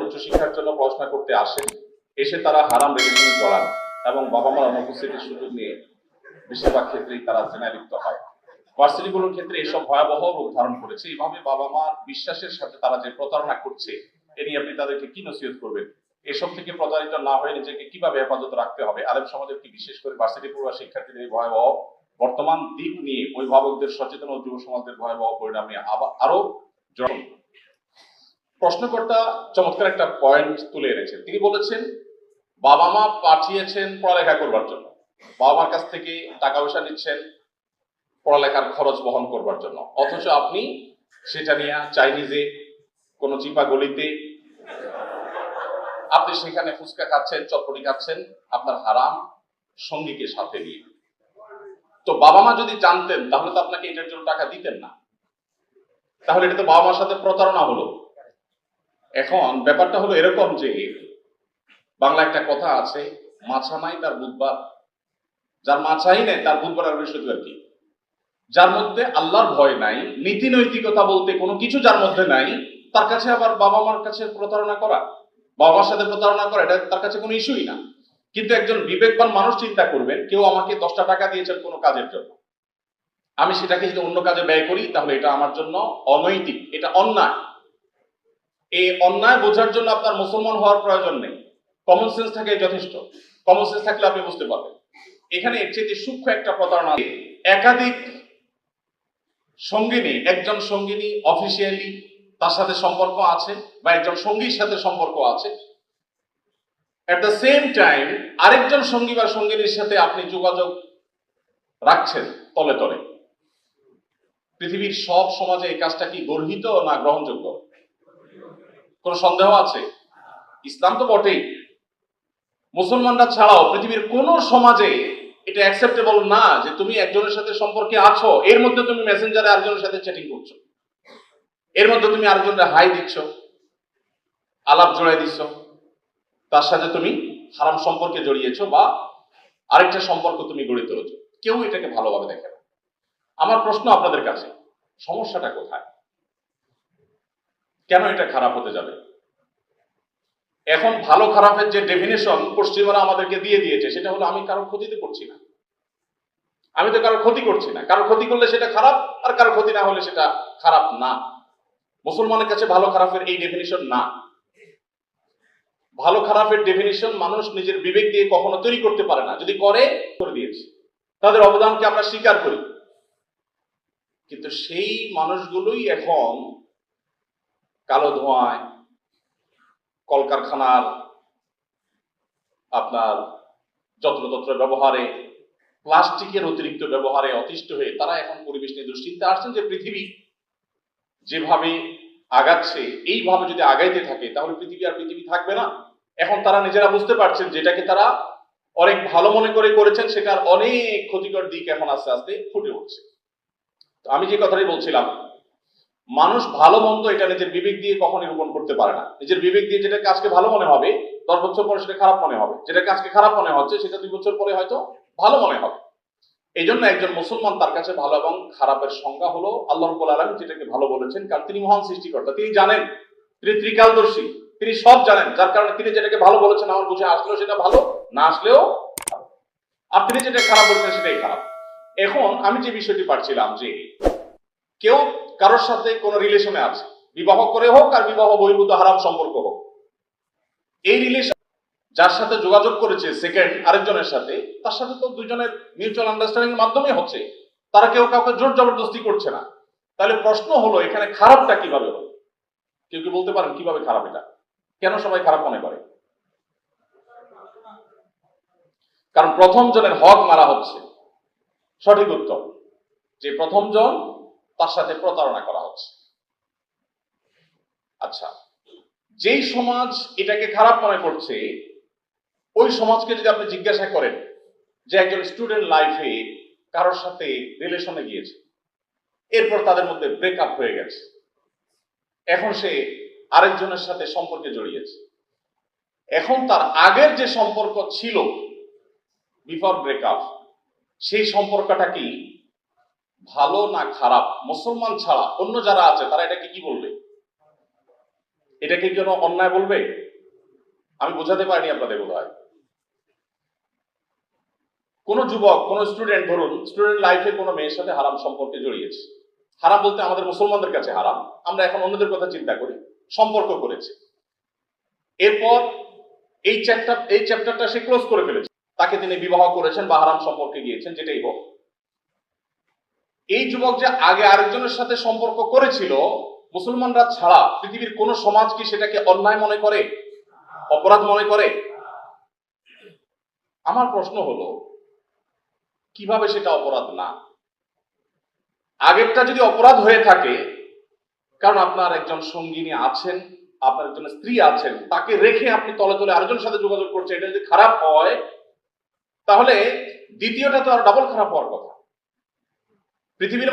উচ্চশিক্ষার জন্য পড়াশোনা করতে আসেন, এসে তারা হারাম রিলেশনে জড়ান এবং বাবা মার অনুপস্থিতির সুযোগ নিয়ে বেশিরভাগ ক্ষেত্রেই তারা জেনায় লিপ্ত হয়। ভার্সিটিগুলোর ক্ষেত্রে এসব ভয়াবহ রূপ ধারণ করেছে। এইভাবে বাবা মার বিশ্বাসের সাথে তারা যে প্রতারণা করছে, এ নিয়ে আপনি তাদেরকে কি নসিহত করবেন? এসব থেকে প্রতারিত না হয়ে নিজেকে কিভাবে হেফাজত রাখতে হবে? আলেম সমাজের কি, বিশেষ করে ভার্সিটি পড়ুয়া শিক্ষার্থীদের এই ভয়াবহ বর্তমান দিক নিয়ে অভিভাবকদের সচেতন ও যুব সমাজের ভয়াবহ পরিণাম নিয়ে আরো প্রশ্নকর্তা চমৎকার একটা পয়েন্ট তুলে এনেছেন। তিনি বলেছেন, বাবা মা পাঠিয়েছেন পড়ালেখা করবার জন্য, বাবা মার কাছ থেকে টাকা পয়সা নিচ্ছেন পড়ালেখার খরচ বহন করবার জন্য, অথচ আপনি সেটা নিয়ে চাইনিজে কোন চিপা গলিতে আপনি সেখানে ফুচকা খাচ্ছেন, চটপটি খাচ্ছেন আপনার হারাম সঙ্গীকে সাথে নিয়ে। তো বাবা মা যদি জানতেন তাহলে তো আপনাকে এটার জন্য টাকা দিতেন না, তাহলে এটা তো বাবা মার সাথে প্রতারণা হলো। এখন ব্যাপারটা হলো এরকম যে, বাংলা একটা কথা আছে, মাছা নাই তার বুধবার, যার মাছাই নেই তার বুধবার আর বৃহস্পতিবার কি? যার মধ্যে আল্লাহর ভয় নাই, নীতি নৈতিকতা বলতে কোনো কিছু যার মধ্যে নাই, তার কাছে আবার বাবা মার কাছে প্রতারণা করা, বাবা মার সাথে প্রতারণা করা, এটা তার কাছে কোনো ইস্যুই না। কিন্তু একজন বিবেকবান মানুষ চিন্তা করবেন, কেউ আমাকে 10টা টাকা দিয়েছেন কোনো কাজের জন্য, আমি সেটাকে যদি অন্য কাজে ব্যয় করি তাহলে এটা আমার জন্য অনৈতিক, এটা অন্যায়। এই অন্যায় বোঝার জন্য আপনার মুসলমান হওয়ার প্রয়োজন নেই, কমন সেন্স থাকে যথেষ্ট। কমন সেন্স থাকলে আপনি বুঝতে পারবেন এখানে এর চেয়ে সূক্ষ্ম একটা প্রতারণা। একাধিক সঙ্গিনী, একজন সঙ্গিনী অফিসিয়ালি তার সাথে সম্পর্ক আছে বা একজন সঙ্গীর সাথে সম্পর্ক আছে, এট দ্য সেম টাইম আরেকজন সঙ্গী বা সঙ্গিনীর সাথে আপনি যোগাযোগ রাখছেন তলে তলে। পৃথিবীর সব সমাজে এই কাজটা কি গর্হিত না গ্রহণযোগ্য? কোন সন্দেহ আছে? ইসলাম তো বটেই, মুসলমানরা ছাড়াও পৃথিবীর কোন সমাজে এটা অ্যাকসেপ্টেবল না যে তুমি একজনের সাথে সম্পর্কে আছো, এর মধ্যে তুমি মেসেঞ্জারে আরেকজনের সাথে চ্যাটিং করছো, এর মধ্যে তুমি আরেকজনের হাই দিচ্ছ, আলাপ জড়াই দিচ্ছ, তার সাথে তুমি হারাম সম্পর্কে জড়িয়েছো বা আরেকটা সম্পর্ক তুমি গড়ে তুলেছো। কেউ এটাকে ভালোভাবে দেখে না। আমার প্রশ্ন আপনাদের কাছে, সমস্যাটা কোথায়? কেন এটা খারাপ হতে যাবে? এখন ভালো খারাপের যে ডেফিনেশন পশ্চিমারা আমাদেরকে দিয়ে দিয়েছে সেটা হলো, আমি কারোর ক্ষতিতে করছি না, আমি তো কারোর ক্ষতি করছি না, কারোর ক্ষতি করলে সেটা খারাপ, আর কারোর ক্ষতি না হলে সেটা খারাপ না। মুসলমানের কাছে ভালো খারাপের এই ডেফিনিশন না। ভালো খারাপের ডেফিনিশন মানুষ নিজের বিবেক দিয়ে কখনো তৈরি করতে পারে না, যদি করে দিয়েছে, তাদের অবদানকে আমরা স্বীকার করি। কিন্তু সেই মানুষগুলোই এখন কালো ধোঁয়ায়, কলকারখানার আপনার যত্রতত্র ব্যবহারে, প্লাস্টিকের অতিরিক্ত ব্যবহারে অতিষ্ঠ হয়ে তারা এখন পরিবেশ নিয়ে দুশ্চিন্তা আসছেন যে পৃথিবী যেভাবে আগাচ্ছে এইভাবে যদি আগাইতে থাকে তাহলে পৃথিবী আর পৃথিবী থাকবে না। এখন তারা নিজেরা বুঝতে পারছেন যেটাকে তারা অনেক ভালো মনে করে করেছেন সেটার অনেক ক্ষতিকর দিক এখন আস্তে আস্তে ফুটে উঠছে। তো আমি যে কথাটাই বলছিলাম, মানুষ ভালো মন্দ এটা নিজের বিবেক দিয়ে কখনই রোপণ করতে পারে না। নিজের বিবেক দিয়ে যেটা কাজকে ভালো মনে হবে 10 বছর পরে সেটা খারাপ মনে হবে, যেটা কাজকে খারাপ মনে হচ্ছে সেটা 2 বছর পরে হয়তো ভালো মনে হবে। এই জন্য একজন মুসলমান, তার কাছে ভালো এবং খারাপের সংজ্ঞা হলো আল্লাহ রাব্বুল আলামিন যেটাকে ভালো বলেছেন, কারণ তিনি মহান সৃষ্টিকর্তা, তিনি জানেন, তিনি ত্রিকালদর্শী, তিনি সব জানেন, যার কারণে তিনি যেটাকে ভালো বলেছেন আমার বুঝে আসলেও সেটা ভালো, না আসলেও ভালো। আর তিনি যেটা খারাপ বলেছেন সেটাই খারাপ। এখন আমি যে বিষয়টি পাচ্ছিলাম যে কেউ কারোর সাথে কোন রিলেশনে আছে, বিবাহ করে হোক আর বিবাহ বহির্ভূত হারাম সম্পর্ক হোক, এই রিলেশন যার সাথে যোগাযোগ করেছে সেকেন্ড আরেকজনের সাথে, তার সাথে তো দুজনের মিউচুয়াল আন্ডারস্ট্যান্ডিং এর মাধ্যমে হচ্ছে, তারা কেউ কাউকে জোর জবরদস্তি করছে না। তাহলে প্রশ্ন হলো এখানে খারাপটা কিভাবে হলো? কেউ কি বলতে পারেন কিভাবে খারাপ এটা? কেন সবাই খারাপ মনে করে? কারণ প্রথম জনের হক মারা হচ্ছে, সঠিক উত্তর, যে প্রথম জন তার সাথে প্রতারণা করা হচ্ছে। আচ্ছা, যেই সমাজ এটাকে খারাপ মনে করছে ওই সমাজকে যদি আপনি জিজ্ঞাসা করেন যে একজন স্টুডেন্ট লাইফে কারোর সাথে রিলেশনে গিয়েছে, এরপর তাদের মধ্যে ব্রেকআপ হয়ে গেছে, এখন সে আরেকজনের সাথে সম্পর্কে জড়িয়েছে, এখন তার আগের যে সম্পর্ক ছিল বিফোর ব্রেকআপ, সেই সম্পর্কটা কি ভালো না খারাপ? মুসলমান ছাড়া অন্য যারা আছে তারা এটাকে কি বলবে? এটাকে কেন অন্যায় বলবে? আমি বোঝাতে পারিনি আপনাদের বোধহয়। কোন যুবক, কোন স্টুডেন্ট, ধরুন স্টুডেন্ট লাইফে কোনো মেয়ের সাথে হারাম সম্পর্কে জড়িয়েছে। হারাম বলতে আমাদের মুসলমানদের কাছে হারাম, আমরা এখন অন্যদের কথা চিন্তা করি। সম্পর্ক করেছে, এরপর এই চ্যাপ্টারটা সে ক্লোজ করে ফেলেছে, তাকে তিনি বিবাহ করেছেন বা হারাম সম্পর্কে গিয়েছেন, যেটাই হোক। এই যুবক যে আগে আরেকজনের সাথে সম্পর্ক করেছিল, মুসলমানরা ছাড়া পৃথিবীর কোন সমাজ কি সেটাকে অন্যায় মনে করে, অপরাধ মনে করে? আমার প্রশ্ন হলো, কিভাবে সেটা অপরাধ না? আগেরটা যদি অপরাধ হয়ে থাকে, কারণ আপনার একজন সঙ্গিনী আছেন, আপনার একজন স্ত্রী আছেন, তাকে রেখে আপনি তলে তলে আরেকজনের সাথে যোগাযোগ করছেন, এটা যদি খারাপ হয়, তাহলে দ্বিতীয়টা তো আর ডাবল খারাপ হওয়ার কথা। পৃথিবীর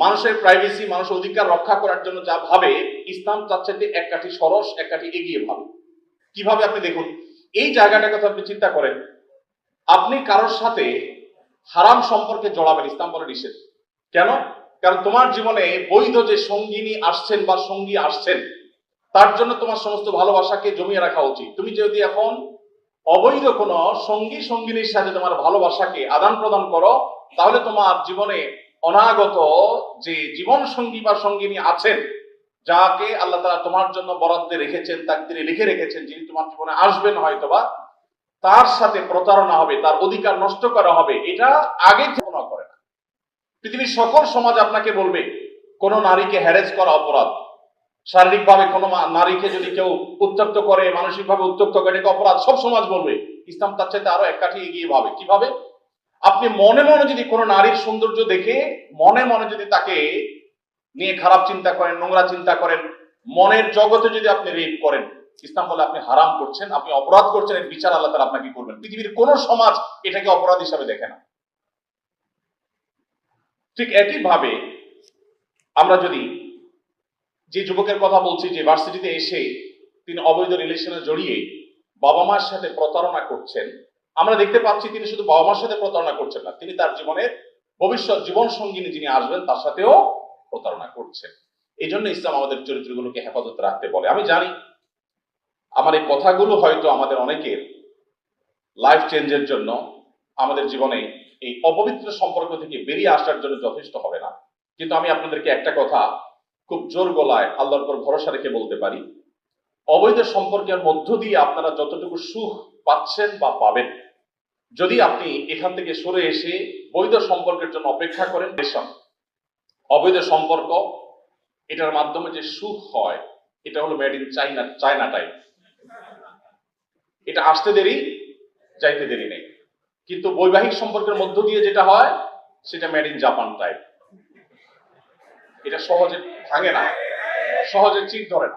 মানুষের প্রাইভেসি, মানুষের অধিকার রক্ষা করার জন্য যা ভাবে, ইসলাম চাচ্ছে যে এক কাঠি সরস, এক কাঠি এগিয়ে ভাবে। কিভাবে? আপনি দেখুন, এই জায়গাটার কথা আপনি চিন্তা করেন। আপনি কারোর সাথে হারাম সম্পর্কে জড়াবেন, ইসলাম বলে নিষেধ। কেন? কারণ তোমার জীবনে বৈধ যে সঙ্গিনী আসছেন বা সঙ্গী আসছেন, তার জন্য তোমার সমস্ত ভালোবাসাকে জমিয়ে রাখা উচিত। তুমি যদি এখন অবৈধ কোনো সঙ্গিনীর সাথে তোমার ভালোবাসাকে আদান প্রদান করো, তাহলে তোমার জীবনে অনাগত যে জীবন সঙ্গী বা সঙ্গিনী আছেন, যাকে আল্লাহ তাআলা তোমার জন্য বরাদ্দে রেখেছেন, তাকদীরে লিখে রেখেছেন, যিনি তোমার জীবনে আসবেন হয়তোবা, তার সাথে প্রতারণা হবে, তার অধিকার নষ্ট করা হবে। এটা আগে থেকে করে না। পৃথিবীর সকল সমাজ আপনাকে বলবে কোন নারীকে হ্যারেস করা অপরাধ, শারীরিকভাবে কোনো নারীকে যদি কেউ উত্ত্যক্ত করে, মানসিকভাবে উত্ত্যক্ত করে, এটাকে অপরাধ, সব সমাজ বলবে। ইসলাম তার চাইতে আরো এক কাঠি এগিয়ে ভাবে। কিভাবে? আপনি মনে মনে যদি কোনো নারীর সৌন্দর্য দেখে মনে মনে যদি তাকে নিয়ে খারাপ চিন্তা করেন, নোংরা চিন্তা করেন, মনের জগতে যদি আপনি রেপ করেন, ইসলাম বলে আপনি হারাম করছেন, আপনি অপরাধ করছেন, এর বিচার আল্লাহ তাআলা আপনাকে করবেন। পৃথিবীর কোন সমাজ এটাকে অপরাধ হিসাবে দেখে না। ঠিক একই ভাবে আমরা যদি যে যুবকের কথা বলছি, যে ভার্সিটিতে এসে তিনি অবৈধ রিলেশনে জড়িয়ে বাবা মার সাথে প্রতারণা করছেন, আমরা দেখতে পাচ্ছি তিনি শুধু বাবা মার সাথে প্রতারণা করছেন না, তিনি তার জীবনের ভবিষ্যৎ জীবন সঙ্গিনী যিনি আসবেন তার সাথেও প্রতারণা করছেন। এই জন্য ইসলাম আমাদের চরিত্রগুলোকে হেফাজতে রাখতে বলে। আমি জানি আমার এই কথাগুলো হয়তো আমাদের অনেকের লাইফ চেঞ্জের জন্য, আমাদের জীবনে এই অপবিত্র সম্পর্ক থেকে বেরিয়ে আসার জন্য যথেষ্ট হবে না, কিন্তু আমি আপনাদেরকে একটা কথা খুব জোর গলায় আল্লাহর উপর ভরসা রেখে বলতে পারি, অবৈধ সম্পর্কের মধ্য দিয়ে আপনারা যতটুকু সুখ পাচ্ছেন বা পাবেন, যদি আপনি এখান থেকে সরে এসে বৈধ সম্পর্কের জন্য অপেক্ষা করেন, অবৈধ সম্পর্ক, এটার মাধ্যমে যে সুখ হয়, এটা হলো মেড ইন চায়না টাইপ। এটা আসতে দেরি, যাইতে দেরি নেই। কিন্তু বৈবাহিক সম্পর্কের মধ্য দিয়ে যেটা হয়, সেটা মেড ইন জাপান টাইপ। এটা সহজে ভাঙে না, সহজে চিট ধরে না।